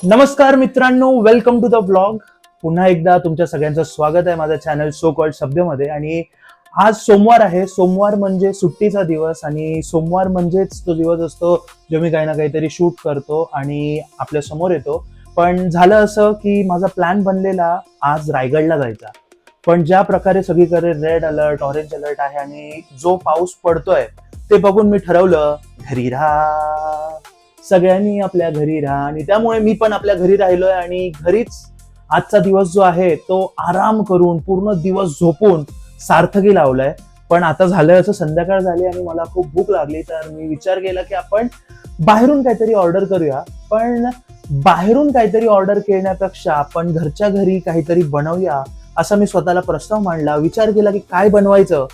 नमस्कार मित्रांनो, welcome to the blog. पुन्हा एकदा तुमच्या सगळ्यांचं स्वागत आहे माझ्या चॅनल सो कॉल्ड शब्दमध्ये. आणि आज सोमवार आहे. सोमवार म्हणजे सुट्टीचा दिवस आणि सोमवार म्हणजेच तो दिवस असतो जो मी काही ना काहीतरी शूट करतो आणि आपल्या समोर येतो. पण झालं असं की माझा प्लॅन बनलेला आज रायगडला जायचा, पण ज्या प्रकारे सगळीकडे रेड अलर्ट, ऑरेंज अलर्ट आहे आणि जो पाऊस पडतोय ते बघून मी ठरवलं घरी राहा, सगळ्यांनी आपल्या घरी राहा. आणि त्यामुळे मी पण आपल्या घरी राहिलोय आणि घरीच आजचा दिवस जो आहे तो आराम करून पूर्ण दिवस झोपून सार्थकी लावलाय. पण आता झालंय असं, संध्याकाळ झाली आणि मला खूप भूक लागली, तर मी विचार केला की आपण बाहेरून काहीतरी ऑर्डर करूया. पण बाहेरून काहीतरी ऑर्डर करण्यापेक्षा आपण घरच्या घरी काहीतरी बनवूया असा मी स्वतःला प्रस्ताव मांडला. विचार केला की काय बनवायचं.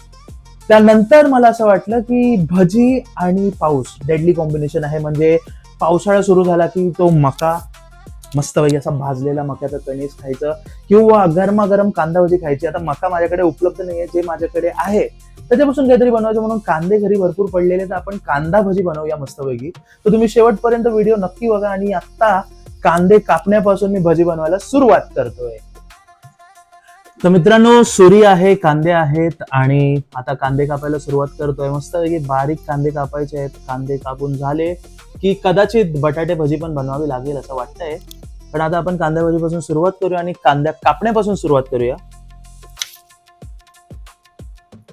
त्यानंतर मला असं वाटलं की भजी आणि पाऊस डेडली कॉम्बिनेशन आहे. म्हणजे पावसाळा सुरू झाला की तो मका मस्तपैकी असा भाजलेला मक्याचं कणीस खायचं किंवा गरमागरम कांदा भजी खायची. आता मका माझ्याकडे उपलब्ध नाहीये, जे माझ्याकडे आहे त्याच्यापासून काहीतरी बनवायचं म्हणून कांदे घरी भरपूर पडलेले, तर आपण कांदा भजी बनवूया मस्तपैकी. तर तुम्ही शेवटपर्यंत व्हिडिओ नक्की बघा. आणि आता कांदे कापण्यापासून मी भजी बनवायला सुरुवात करतोय. तर मित्रांनो, सुरी आहे, कांदे आहेत आणि आता कांदे कापायला सुरुवात करतोय. मस्तपैकी बारीक कांदे कापायचे आहेत. कांदे कापून झाले की कदाचित बटाटे भजी पण बनवावी लागेल असं वाटतंय. पण आता आपण कांदा भजीपासून सुरुवात करूया आणि कांद्या कापण्यापासून सुरुवात करूया.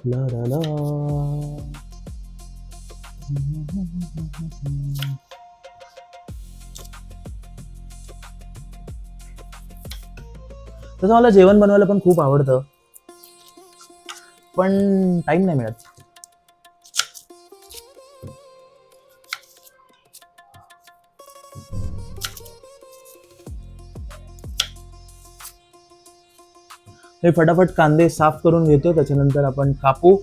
ला ला ला. तसं मला जेवण बनवायला पण खूप आवडतं, पण टाइम नाही मिळत. हे फटाफट कांदे साफ करून घेतो, त्याच्यानंतर आपण कापू.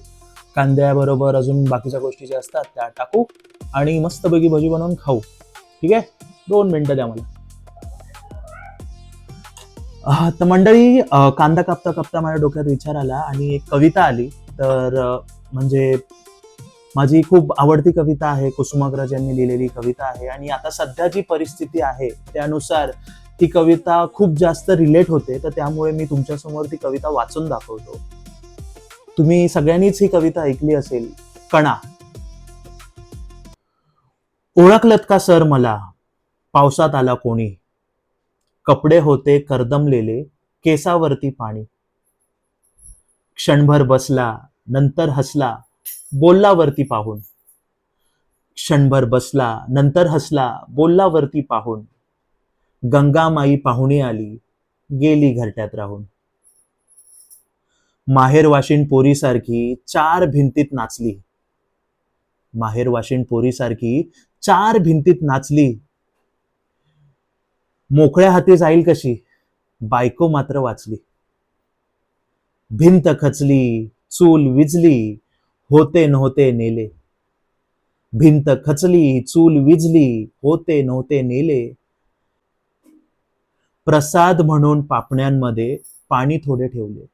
कांद्याबरोबर अजून बाकीच्या गोष्टी ज्या असतात त्या टाकू आणि मस्तपैकी भजी बनवून खाऊ. ठीक आहे, 2 मिनिटं द्या मला. तर मंडळी, कांदा कापता कापता माझ्या डोक्यात विचार आला आणि एक कविता आली. तर म्हणजे माझी खूप आवडती कविता आहे, कुसुमाग्रज यांनी लिहिलेली कविता आहे. आणि आता सध्या जी परिस्थिती आहे त्यानुसार ती कविता खूप जास्त रिलेट होते, तर त्यामुळे मी तुमच्यासमोर ती कविता वाचून दाखवतो. तुम्ही सगळ्यांनीच ही कविता ऐकली असेल. कणा. ओळखलत का सर मला, पावसात आला कोणी, कपडे होते कर्दमलेले, केसावरती पाणी. क्षणभर बसला, नंतर हसला, बोलला वरती पाहून. क्षणभर बसला, नंतर हसला, बोलला वरती पाहून. गंगामाई पाहुणी आली, गेली घरट्यात राहून. माहेर वाशिन पोरीसारखी 4 भिंतीत नाचली. माहेर वाशिन पोरीसारखी 4 भिंतीत नाचली. मोकळ्या हाती जाईल कशी, बायको मात्र वाचली. भिंत खचली, चूल विजली, होते नव्हते नेले. भिंत खचली, चूल विजली, होते नव्हते नेले. प्रसाद म्हणून पापण्यांमध्ये पाणी थोडे ठेवले.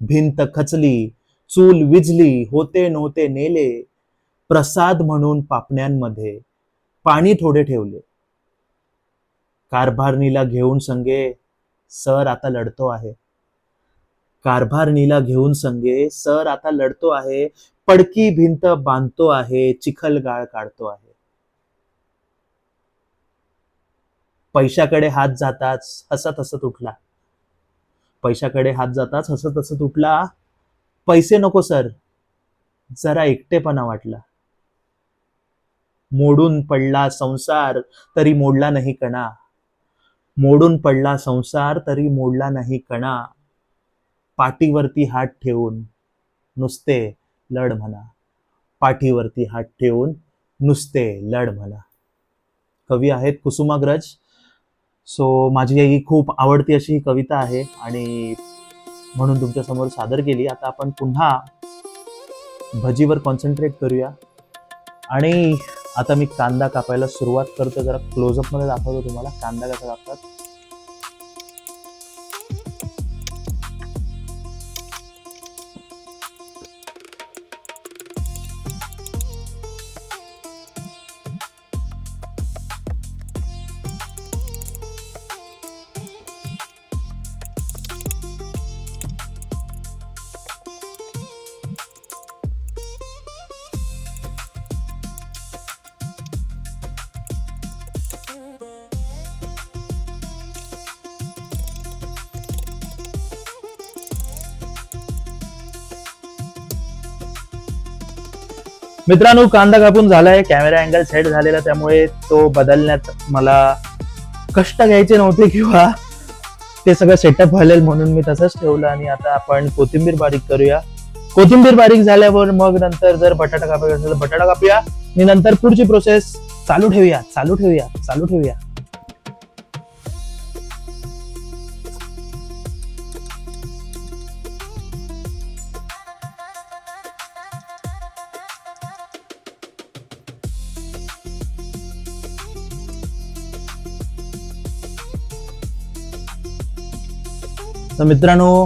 भिंत खचली, चूल विजली, होते नव्हते नेले. प्रसाद म्हणून पापण्यांमध्ये पाणी थोडे ठेवले. कारभारणीला घेऊन संगे सर आता लढतो आहे. कारभारणीला घेऊन संगे सर आता लढतो आहे. पडकी भिंत बांधतो आहे, चिखलगाळ काढतो आहे. पैशाकडे हात जाताच हसत हसत उठला. पैशाकडे हात जाताच हसत हसत उठला. पैसे नको सर, जरा एकटेपणा वाटला. मोडून पडला संसार तरी मोडला नाही कणा. मोडून पडला संसार तरी मोडला नाही कणा. पाठीवरती हात ठेवून नुसते लढ म्हणा. पाठीवरती हात ठेवून नुसते लढ म्हणा. कवी आहेत कुसुमाग्रज. सो माझी ही खूप आवडती अशी ही कविता आहे आणि म्हणून तुमच्या समोर सादर केली. आता आपण पुन्हा भजीवर कॉन्सन्ट्रेट करूया. आणि आता मी कांदा कापायला सुरुवात करतो. जरा क्लोजअप मध्ये दाखवतो तुम्हाला कांदा कसा कापतात. मित्रांनो, कांदा कापून झालाय, कॅमेरा अँगल सेट झालेला, त्यामुळे तो बदलण्यात मला कष्ट घ्यायचे नव्हते किंवा ते सगळं सेटअप व्हायला म्हणून मी तसंच ठेवलं. आणि आता आपण कोथिंबीर बारीक करूया. कोथिंबीर बारीक झाल्यावर मग नंतर जर बटाटा कापायचा असेल तर बटाटा कापूया आणि नंतर पुढची प्रोसेस चालू ठेवूया. तर मित्रांनो,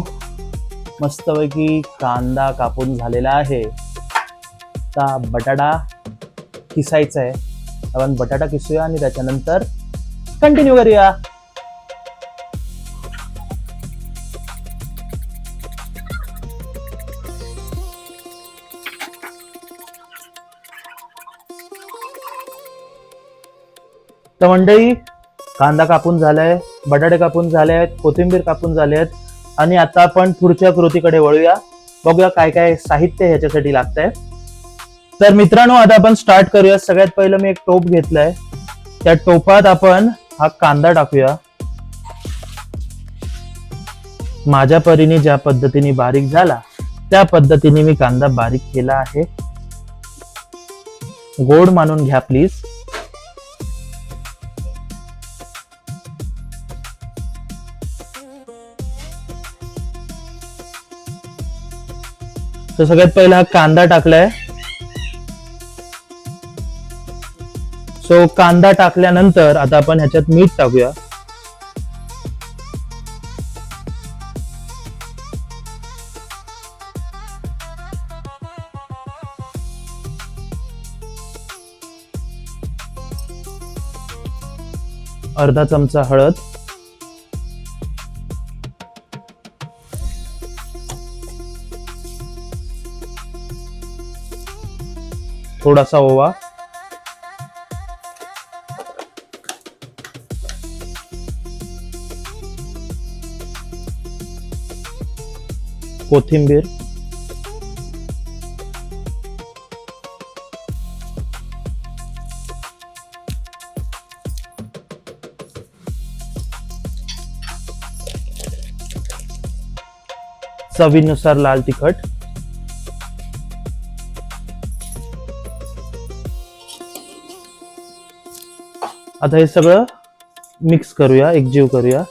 मस्तपैकी कांदा कापून झालेला आहे. आता बटाटा किसायचा आहे. आपण बटाटा किसूया आणि त्याच्यानंतर कंटिन्यू करूया. तर मंडळी, कांदा कापून झालाय, बटाटे कापून झाले आहेत, कोथिंबीर कापून झाले आहेत आणि आता आपण पुढच्या कृतीकडे वळूया. बघूया काय काय साहित्य ह्याच्यासाठी लागतंय. तर मित्रांनो, आता आपण स्टार्ट करूया. सगळ्यात पहिलं मी एक टोप घेतलाय. त्या टोपात आपण हा कांदा टाकूया. माझ्या परीने ज्या पद्धतीने बारीक झाला त्या पद्धतीने मी कांदा बारीक केला आहे. गोड मानून घ्या प्लीज. तर सगळ्यात पहिला हा कांदा टाकलाय. सो कांदा टाकल्यानंतर आता आपण ह्याच्यात मीठ टाकूया. अर्धा चमचा हळद, थोडासा ओवा, कोथिंबीर, चवीनुसार लाल तिखट, आता हे सगळं मिक्स करूया, एकजीव करूया.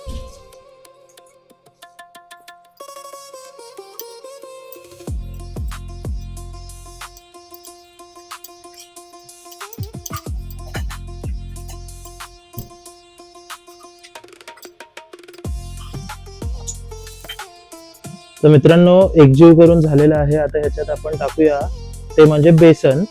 तर मित्रांनो, एकजीव करून झालेलं आहे. आता ह्याच्यात आपण टाकूया ते म्हणजे बेसन.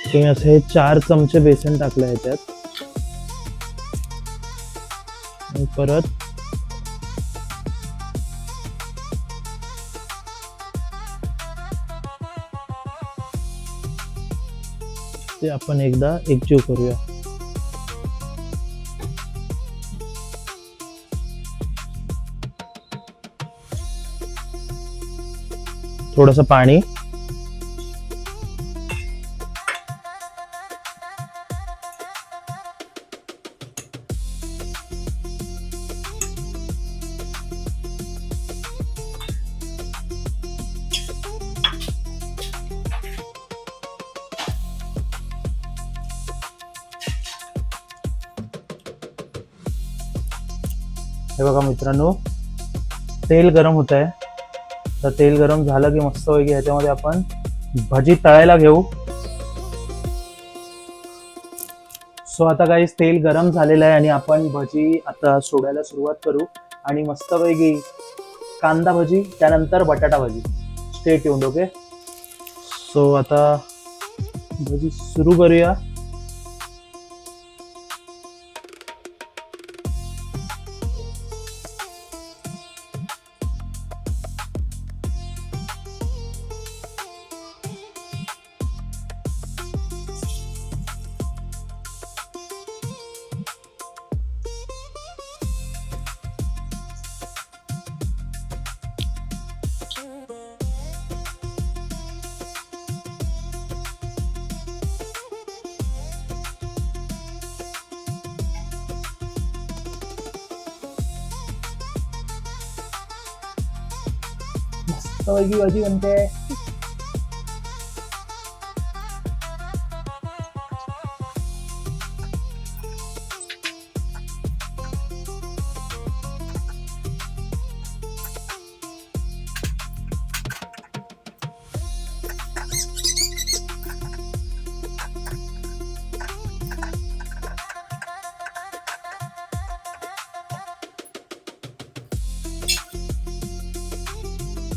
तुम्ही असे 4 चमचे बेसन टाकलं ह्याच्यात. परत ते आपण एकदा एकजीव करूया. थोडंसं पाणी, हे बघा मित्रांनो, तेल गरम होत आहे. तर तेल गरम झालं की मस्त पैकी ह्याच्यामध्ये आपण भजी तळायला घेऊ. सो आता गाईस, तेल गरम झालेलं आहे आणि आपण भजी आता सोडायला सुरुवात करू. आणि मस्त पैकी कांदा भजी, त्यानंतर बटाटा भजी. Stay tuned. ओके, सो आता भजी सुरू करूया. मस्तपैकी भजी बनते.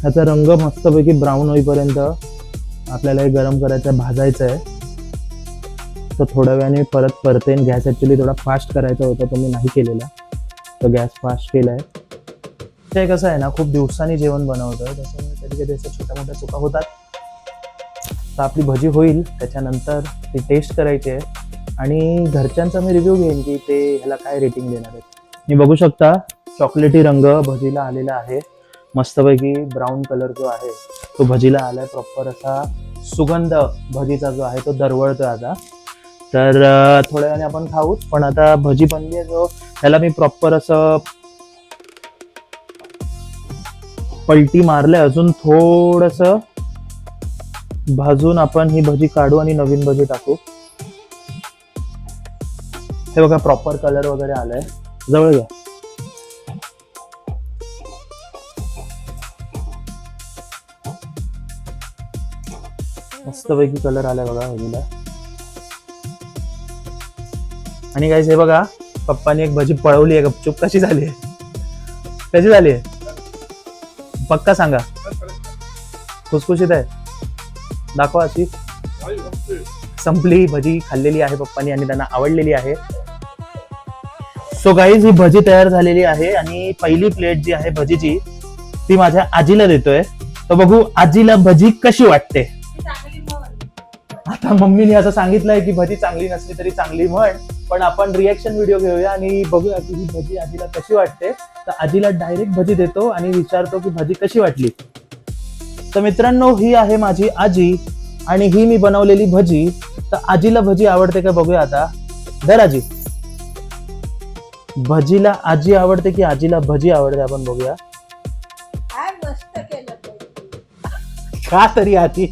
ह्याचा रंग मस्तपैकी ब्राऊन होईपर्यंत आपल्याला हे गरम करायचं आहे, भाजायचं आहे. तर थोड्या वेळाने परत परतेन. गॅस ॲक्च्युली थोडा फास्ट करायचा होता, तो मी नाही केलेला, तर गॅस फास्ट केला आहे. ते कसं आहे ना, खूप दिवसांनी जेवण बनवतं, त्याच्यामुळे कधी कधी असं छोट्या मोठ्या चुका होतात. तर आपली भजी होईल, त्याच्यानंतर ती टेस्ट करायची आहे आणि घरच्यांचा मी रिव्ह्यू घेईन की ते ह्याला काय रेटिंग देणार आहेत. मी बघू शकता चॉकलेटी रंग भजीला आलेला आहे. मस्तपैकी ब्राऊन कलर जो आहे तो भजीला आलाय. प्रॉपर असा सुगंध भजीचा जो आहे तो दरवळतोय आता. तर थोड्या वेळाने आपण खाऊच, पण आता भजी बनली आहे जो त्याला मी प्रॉपर असं पलटी मारलंय. अजून थोडस भाजून आपण ही भजी काढू आणि नवीन भजी टाकू. हे बघा प्रॉपर कलर वगैरे आलाय. जवळ घ्या. मस्तपैकी कलर आलाय बघा भजीला. आणि गाईस हे बघा, पप्पानी एक भजी पळवली आहे गपचूप. कशी झाली आहे? कशी झाली आहे? पक्का सांगा. खुसखुशीत आहे? दाखवा अशी. संपली भजी, खाल्लेली आहे पप्पानी आणि त्यांना आवडलेली आहे. सो गाईज ही भजी तयार झालेली आहे आणि पहिली प्लेट जी आहे भजीची ती माझ्या आजीला देतोय. तर बघू आजीला भजी कशी वाटते. आता मम्मीने असं सांगितलंय की भजी चांगली नसली तरी चांगली म्हण, पण आपण रिएक्शन व्हिडिओ घेऊया आणि बघूया की ही भजी आजीला कशी वाटते. तर आजीला डायरेक्ट भजी देतो आणि विचारतो की भजी कशी वाटली. तर मित्रांनो, ही आहे माझी आजी आणि ही मी बनवलेली भजी. तर आजीला भजी आवडते का बघूया आता. धर आजी. भजीला आजी आवडते की आजीला भजी आवडते आपण बघूया. का तरी आजी,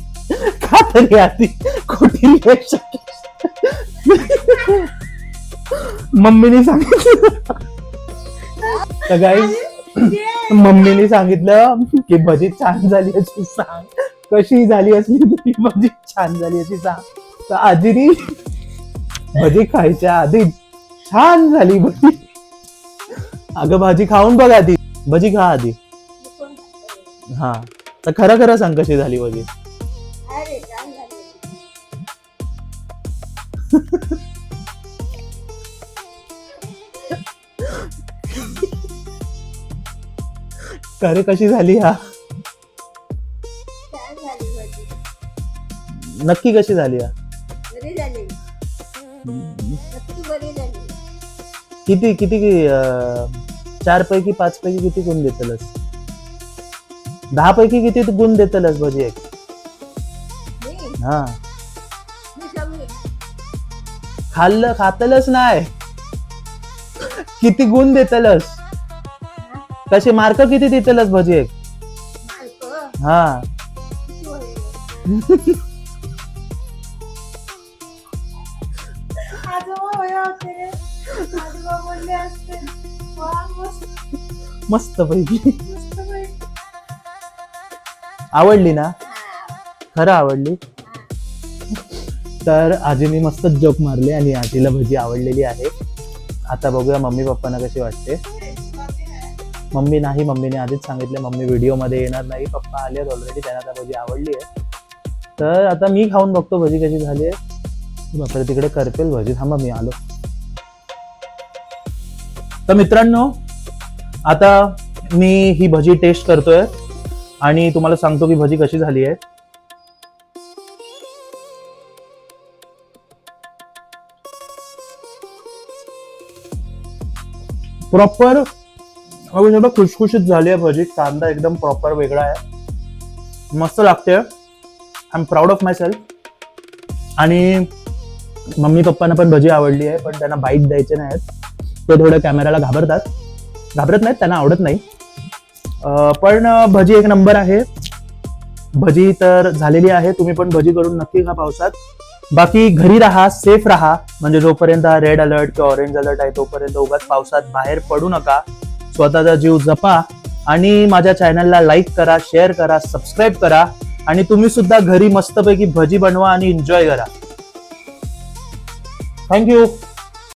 का तरी आजी खोटी रिएक्शन. मम्मीने सांगितलं. तर गाईज मम्मीने सांगितलं की भजी छान झाली अशी सांग. कशी झाली असली तरी भजी छान झाली अशी सांग. तर आजीनी भजी खायच्या आधी छान झाली भजी. अगं भाजी खाऊन बघ आधी, भजी खा आधी. हा, तर खरं खरं सांग कशी झाली भजी. अरे कशी झाली हा, नक्की कशी झाली हा. किती किती 4 पैकी 5 पैकी किती गुण देतलस? 10 पैकी किती गुण देतलस भजी एक? हा, खातलच नाही. किती गुण देतलस? कसे मार्क किती देतलस भजी एक? हा. मस्त पैकी आवडली ना? खरं आवडली. तर आजीने मस्त जोक मारले आणि आजीला भजी आवडलेली आहे. आता बघूया मम्मी पप्पांना कशी वाटते. मम्मी नाही, मम्मीने आधीच सांगितले मम्मी व्हिडिओ मध्ये येणार नाही. पप्पा आले ऑलरेडी, त्यांना भजी आवडली आहे. तर आता मी खाऊन बघतो भजी कशी झाली आहे. बापरे, तिकडे करपेल भजी. थांबा मी आलो. तर मित्रांनो, आता मी ही भजी टेस्ट करतोय आणि तुम्हाला सांगतो की भजी कशी झाली आहे. प्रॉपर खुशखुशीत झाली आहे भजी. कांदा एकदम प्रॉपर वेगळा आहे, मस्त लागते. I am proud of my self. आणि मम्मी पप्पांना पण भजी आवडली आहे, पण त्यांना बाईट द्यायचे नाहीत. ते थोडं कॅमेराला घाबरत नाहीत, त्यांना आवडत नाही. पण भजी एक नंबर आहे. भजी तर झालेली आहे, तुम्ही पण भजी करून नक्की खा पावसात. बाकी घरी राहा, सेफ राहा, म्हणजे जोपर्यंत रेड अलर्ट किंवा ऑरेंज अलर्ट आहे तोपर्यंत उगाच पावसात बाहेर पडू नका. स्वतःचा जीव जपा आणि माझ्या चॅनलला लाईक करा, शेअर करा, सबस्क्राईब करा आणि तुम्ही सुद्धा घरी मस्तपैकी भजी बनवा आणि एन्जॉय करा. थँक्यू.